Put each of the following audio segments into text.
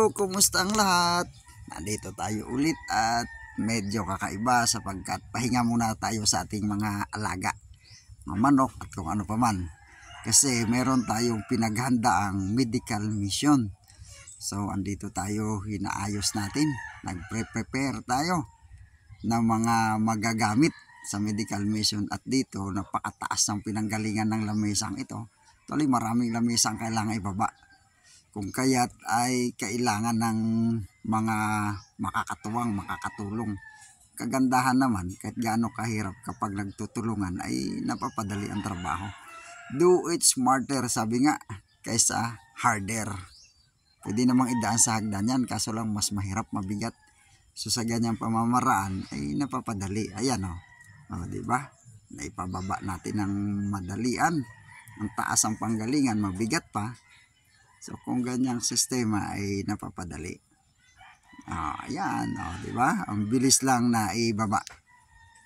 Hello, kumusta ang lahat? Nandito tayo ulit at medyo kakaiba sapagkat pahinga muna tayo sa ating mga alaga, mga manok at kung ano pa man. Kasi meron tayong pinaghandaang medical mission. So andito tayo, hinaayos natin, nagpre-prepare tayo ng mga magagamit sa medical mission. At dito napakataas ng pinanggalingan ng lamisang ito. Tuloy maraming lamisang kailangan ibaba. Kung kaya't ay kailangan ng mga makakatuwang, makakatulong. Kagandahan naman, kahit gaano kahirap kapag nagtutulungan ay napapadali ang trabaho. Do it smarter, sabi nga, kaysa harder. Pwede namang idaan sa hagdan yan, kaso lang mas mahirap, mabigat. So sa ganyang pamamaraan ay napapadali. Ayan o, diba? Naipababa natin ng madalian. Ang taas ang panggalingan, mabigat pa. So kung ganyang sistema ay napapadali. Ayan, di ba? Ang bilis lang na ibaba.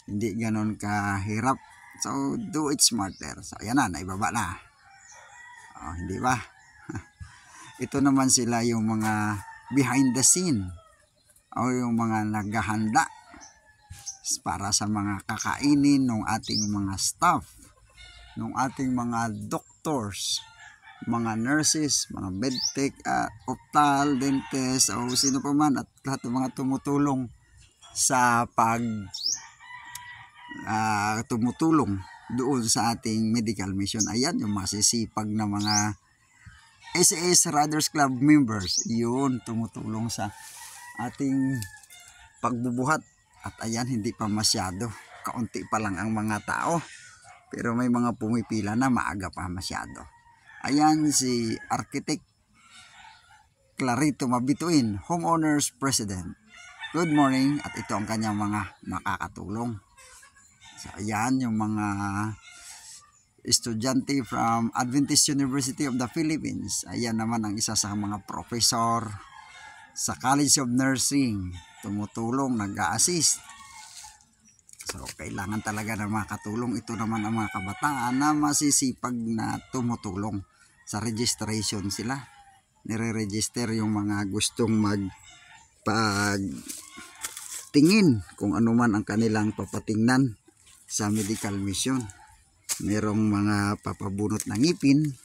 Hindi ganon kahirap. So do it smarter. So ayan na, naibaba na. Hindi ba? Ito naman sila yung mga behind the scene o yung mga naghahanda para sa mga kakainin ng ating mga staff, ng ating mga doctors, mga nurses, mga medtech, optal, dentist, o sino pa man, at lahat ng mga tumutulong sa tumutulong doon sa ating medical mission. Ayan, yung masisipag na mga SAS Riders Club members, yun, tumutulong sa ating pagbubuhat. At ayan, hindi pa masyado, kaunti pa lang ang mga tao, pero may mga pumipila na maaga pa masyado. Ayan si Architect Clarito Mabituin, Homeowners President. Good morning, at ito ang kanyang mga makakatulong. So ayan yung mga estudyante from Adventist University of the Philippines. Ayan naman ang isa sa mga professor sa College of Nursing, tumutulong, nag-a-assist. So kailangan talaga ng mga katulong. Ito naman ang mga kabataan na masisipag na tumutulong. Sa registration sila, nire-register yung mga gustong magpagtingin kung ano man ang kanilang papatingnan sa medical mission. Merong mga papabunot ng ngipin,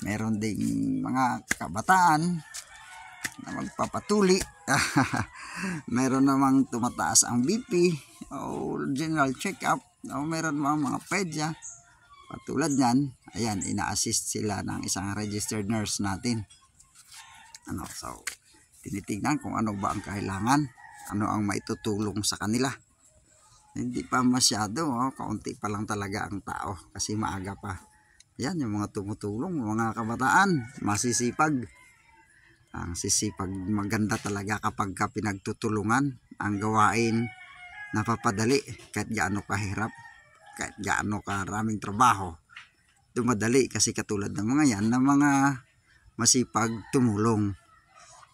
meron ding mga kabataan na magpapatuli, meron namang tumataas ang BP o general check-up, o meron mga pedya. Patulad yan, ayan, ina-assist sila ng isang registered nurse natin. So, tinitingnan kung ano ba ang kailangan, ano ang maitutulong sa kanila. Hindi pa masyado, kaunti pa lang talaga ang tao kasi maaga pa. Ayan, yung mga tumutulong, mga kabataan, masisipag. Ang sisipag, maganda talaga kapag pinagtutulungan ang gawain, napapadali kahit gaano kahirap. Kahit gaano karaming trabaho, dumadali kasi katulad ng mga yan na mga masipag tumulong,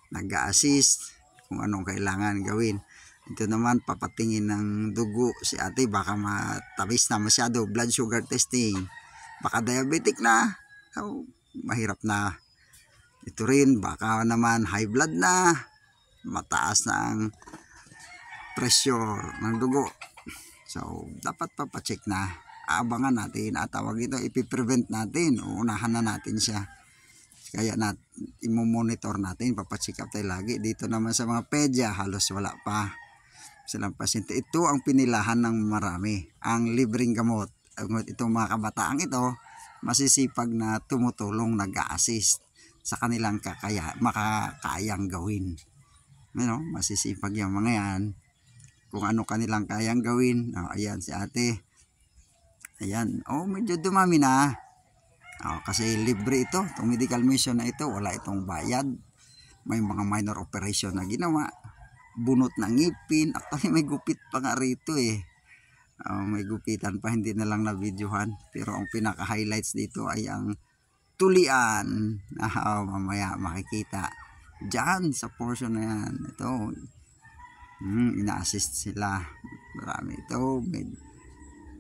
nag-a-assist kung anong kailangan gawin. Ito naman, papatingin ng dugo si ate, baka matamis na masyado, blood sugar testing, baka diabetic na, mahirap na. Ito rin, baka naman high blood na, mataas na ang pressure ng dugo. So, dapat papacheck na. Aabangan natin. At tawag ito, ipiprevent natin. Uunahan na natin siya. Kaya imomonitor natin. Papacheck up tayo lagi. Dito naman sa mga pedya, halos wala pa silang pasyente. Ito ang pinilahan ng marami. Ang libreng gamot. Itong mga kabataang ito, masisipag na tumutulong, nag-a-assist sa kanilang makakayang gawin. Masisipag yung mga yan. Kung ano kanilang kayang gawin. Ayan si ate. Ayan. Medyo dumami na. Kasi libre ito. Itong medical mission na ito, wala itong bayad. May mga minor operation na ginawa. Bunot ng ngipin. Actually may gupit pa nga rito eh. May gupitan pa, hindi na lang na videohan. Pero ang pinaka-highlights dito ay ang tulian. Mamaya makikita. Diyan sa portion na yan. Ito. Ina-assist sila. Marami ito.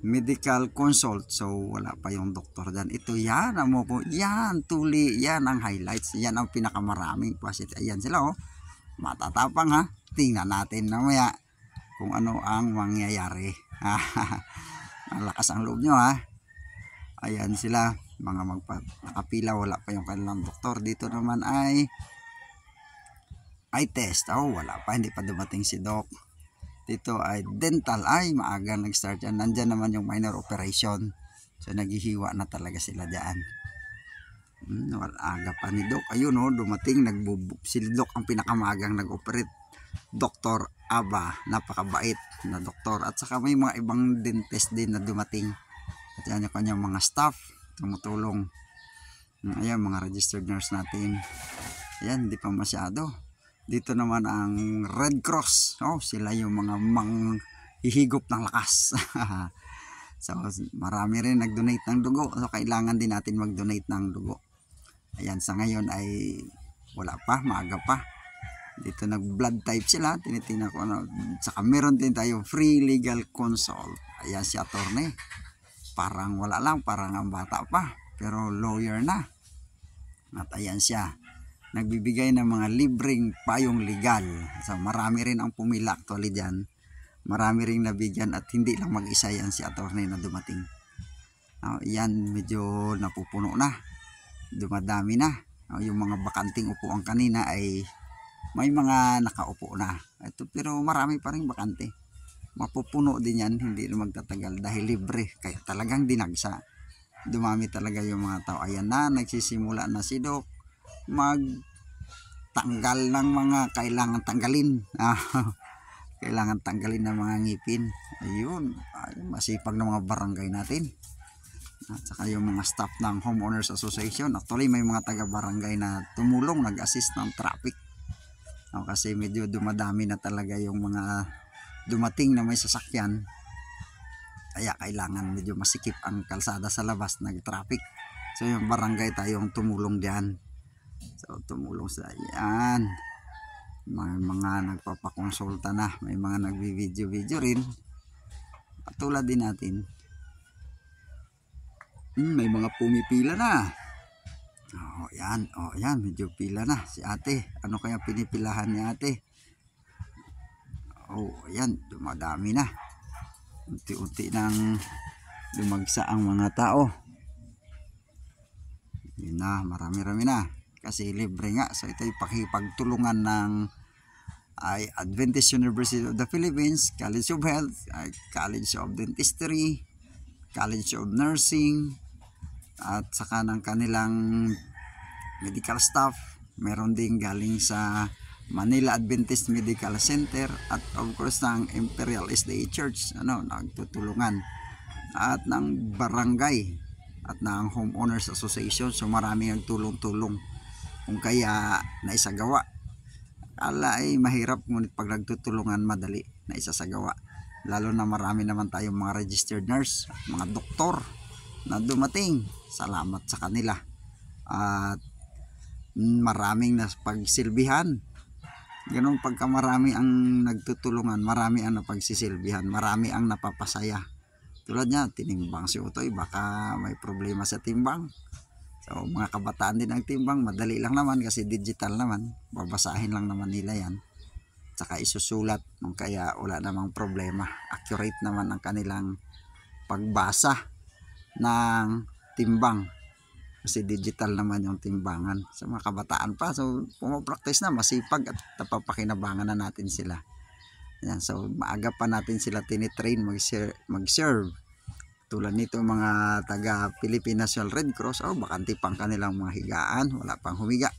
medical consult. So wala pa yung doktor dyan. Ito yan, amo po, yan tuli, yan ang highlights, yan ang pinakamaraming positive. Ayan sila oh, matatapang ha. Tingnan natin namaya kung ano ang mangyayari. Malakas ang loob nyo ha. Ayan sila, mga nakapila, wala pa yung kanilang doktor. Dito naman ay eye test. Oh, wala pa, hindi pa dumating si doc. Dito ay dental, ay maaga nag-start yan. Nandyan naman yung minor operation. So naghihiwa na talaga sila dyan. Aga pa ni doc. Ayun oh, dumating, si doc ang pinakamagang nag-operate. Dr. Aba, napakabait na doktor. At saka may mga ibang dentist din na dumating. At yan yung kanyang mga staff tumutulong. Ayan, mga registered nurse natin. Ayan, hindi pa masyado. Dito naman ang Red Cross. Oh, sila yung mga hihigop ng lakas. So, marami rin nag-donate ng dugo. So, kailangan din natin mag-donate ng dugo. Ayan, sa ngayon ay wala pa, maaga pa. Dito nag-blood type sila. Tinitingnan ko ano. Saka meron din tayo free legal consult. Ayan si attorney. Parang wala lang, parang ang bata pa. Pero lawyer na. At ayan siya. Nagbibigay ng mga libreng payong legal. So marami rin ang pumila actually dyan. Marami rin nabigyan at hindi lang mag-isa yan si attorney na dumating. Yan medyo napupuno na. Dumadami na. Yung mga bakanting upuan kanina ay may mga nakaupo na. Ito, pero marami pa rin bakante. Mapupuno din yan, hindi na magtatagal dahil libre. Kaya talagang dinagsa. Dumami talaga yung mga tao. Ayan na, nagsisimula na si doc magtanggal ng mga kailangan tanggalin. Kailangan tanggalin ng mga ngipin. Ayun, masipag ng mga barangay natin. At saka yung mga staff ng Homeowners Association. Actually may mga taga barangay na tumulong, nag-assist ng traffic. Kasi medyo dumadami na talaga yung mga dumating na may sasakyan. Kaya kailangan medyo masikip ang kalsada sa labas, nag-traffic. So yung barangay tayong tumulong diyan. So tumulong sa yan. May mga nagpapakonsulta na, may mga nagbi-video rin. At tulad din natin. May mga pumipila na. Yan, medyo pila na si ate. Ano kaya pinipilahan ni ate? Ayan, dumadami na. Unti-unti nang lumagsa ang mga tao. Yun na, marami-rami na. Kasi libre nga. So ito ay pakipagtulungan ng Adventist University of the Philippines, College of Health, College of Dentistry, College of Nursing, at saka ng kanilang medical staff. Meron din galing sa Manila Adventist Medical Center at of course ng Imperial SDA Church, nagtutulungan, at ng barangay at ng Homeowners Association. So marami ang tulong-tulong kung kaya naisagawa. Akala ay mahirap, ngunit pag nagtutulungan madali na isasagawa. Lalo na marami naman tayong mga registered nurse, mga doktor na dumating. Salamat sa kanila. At maraming napagsilbihan. Ganun, pagka marami ang nagtutulungan, marami ang napagsisilbihan, marami ang napapasaya. Tulad niya, tinimbang si Utoy, baka may problema sa timbang. So mga kabataan din ang timbang, madali lang naman kasi digital naman, babasahin lang naman nila yan, saka isusulat, kaya wala namang problema. Accurate naman ang kanilang pagbasa ng timbang kasi digital naman yung timbangan. Sa mga kabataan pa, so pumapractice na, masipag at napapakinabangan na natin sila. Yan, so maaga pa natin sila tinitrain mag-serve. Tulad nito mga taga Philippine National Red Cross, bakante pang kanilang mga higaan, wala pang humiga.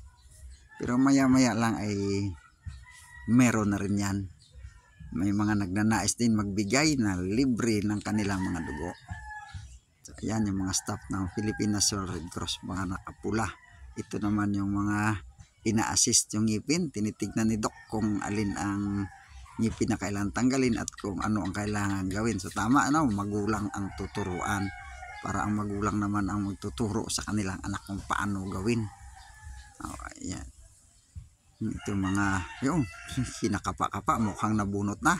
Pero maya-maya lang ay meron na rin yan. May mga nagnanais din magbigay na libre ng kanilang mga dugo. So, ayan yung mga staff ng Philippine National Red Cross, mga nakapula. Ito naman yung mga ina-assist yung ngipin. Tinitignan ni Doc kung alin ang ngipin na kailangan tanggalin at kung ano ang kailangan gawin. So tama, magulang ang tuturuan, para ang magulang naman ang magtuturo sa kanilang anak kung paano gawin. Ayan. Ito mga kinakapa-kapa, mukhang nabunot na.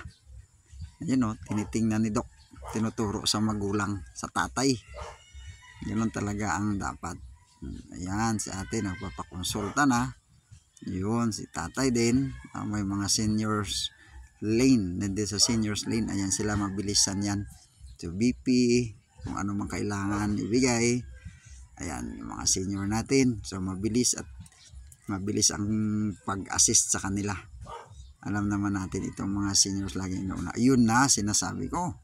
Ayan, tinitingnan ni Doc. tinuturo sa magulang, sa tatay. Ganun talaga ang dapat. Ayan, si ate nagpapakonsulta na. Yun, si tatay din. May mga seniors lane. Nandito sa seniors lane. Ayan sila, mabilisan yan. So BP, kung ano mang kailangan ibigay. Ayan, yung mga senior natin. So mabilis ang pag-assist sa kanila. Alam naman natin itong mga seniors laging inauna. Yun na, sinasabi ko.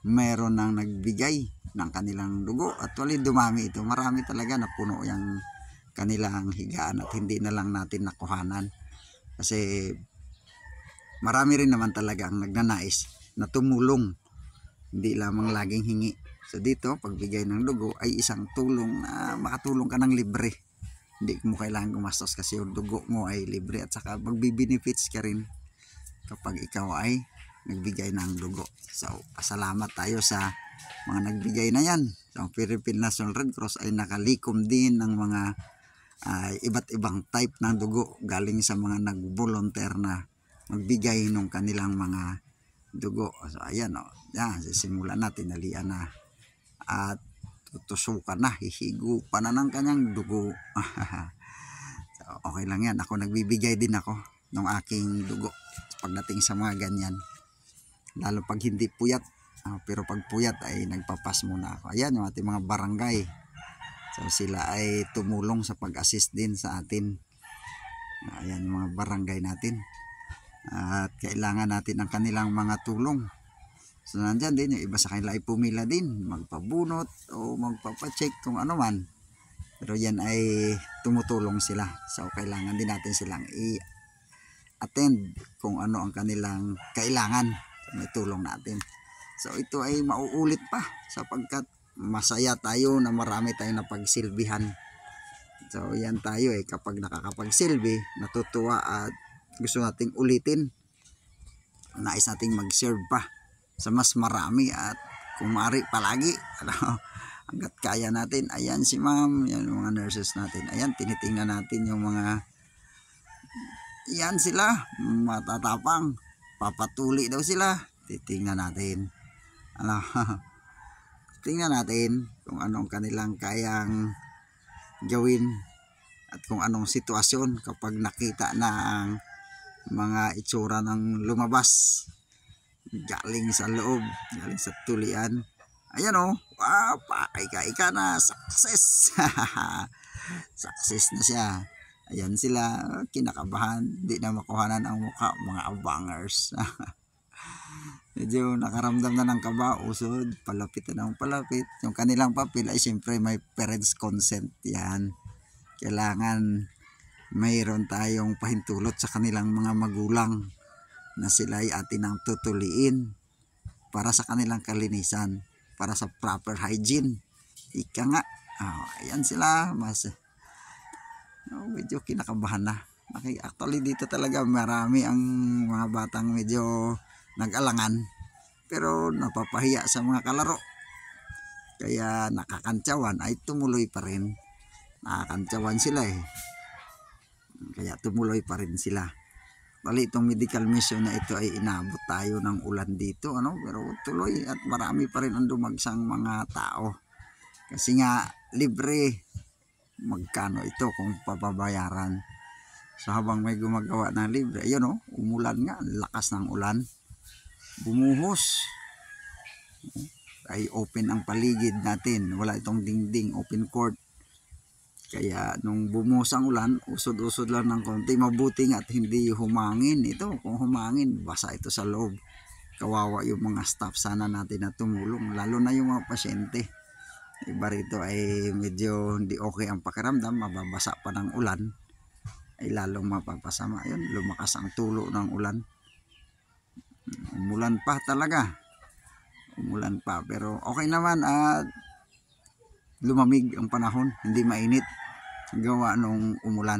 Meron nang nagbigay ng kanilang dugo at wali dumami ito. Marami talaga na puno yung kanilang higaan at hindi na lang natin nakuhanan. Kasi marami rin naman talaga ang nagnanais na tumulong. Hindi lamang laging hingi. So dito, pagbigay ng dugo ay isang tulong na makatulong ka ng libre. Hindi mo kailangan gumastos kasi yung dugo mo ay libre at saka magbi-benefits ka rin kapag ikaw ay nagbigay ng dugo. So, pasalamat tayo sa mga nagbigay na yan. So, ang Philippine National Red Cross ay nakalikom din ng mga iba't ibang type ng dugo galing sa mga nag-volunteer na magbigay ng kanilang mga dugo. So, ayan o. Yan, sisimulan natin. Nalian na. At tutusukan na. Hihigo pa na ng kanyang dugo. So, okay lang yan. Ako nagbibigay din ako ng aking dugo pagdating sa mga ganyan. Lalo pag hindi puyat. Pero pag puyat ay nagpapas muna ako. Ayan yung ating mga barangay. So sila ay tumulong sa pag-assist din sa atin. Ayan yung mga barangay natin. At kailangan natin ang kanilang mga tulong. So nandyan din yung iba sa kanila ay pumila din. Magpabunot o magpapacheck kung ano man. Pero yan ay tumutulong sila. So kailangan din natin silang i-attend kung ano ang kanilang kailangan. May tulong natin. So ito ay mauulit pa sapagkat masaya tayo na marami tayong napagsilbihan. So yan tayo kapag nakakapagsilbi, natutuwa at gusto nating ulitin. Nais nating mag-serve pa sa mas marami at kung maaari palagi. Hanggat kaya natin. Ayan si ma'am, yan yung mga nurses natin. Ayan, tinitingnan natin yung mga yan sila, matatapang. Papatuli daw sila. Titingnan natin. Tingnan natin kung anong kanilang kayang gawin at kung anong sitwasyon kapag nakita na ang mga itsura ng lumabas galing sa loob, galing sa tulian. Ayan o, wow, paika-ika na, success. Success na siya. Ayan sila, kinakabahan, hindi na makuhanan ang mukha, mga abangers. Medyo nakaramdam na ng kaba, usod, palapit na ng palapit. Yung kanilang papel ay siyempre may parents consent yan. Kailangan mayroon tayong pahintulot sa kanilang mga magulang na sila ay atin ang tutuliin para sa kanilang kalinisan, para sa proper hygiene. Ika nga, ayan sila, medyo kinakabahan na. Actually dito talaga marami ang mga batang medyo nag-alangan pero napapahiya sa mga kalaro, kaya nakakantsawan ay tumuloy pa rin. Nakakantsawan sila kaya tumuloy pa rin sila. Bali itong medical mission na ito ay inabot tayo ng ulan dito, pero tuloy at marami pa rin ang dumagsang mga tao kasi nga libre. Magkano ito kung papabayaran? So habang may gumagawa ng libre, ayun umulan nga, lakas ng ulan, bumuhos. Ay open ang paligid natin, wala itong dingding, open court. Kaya nung bumuhos ang ulan, usod-usod lang ng konti. Mabuti nga at hindi humangin ito. Kung humangin, basa ito sa loob. Kawawa yung mga staff, sana natin na tumulong, lalo na yung mga pasyente. Iba rito ay medyo hindi okay ang pakiramdam, mababasa pa ng ulan ay lalong mapapasama. Yun, lumakas ang tulo ng ulan. Umulan pa talaga. Umulan pa pero okay naman at lumamig ang panahon, hindi mainit gawa nung umulan.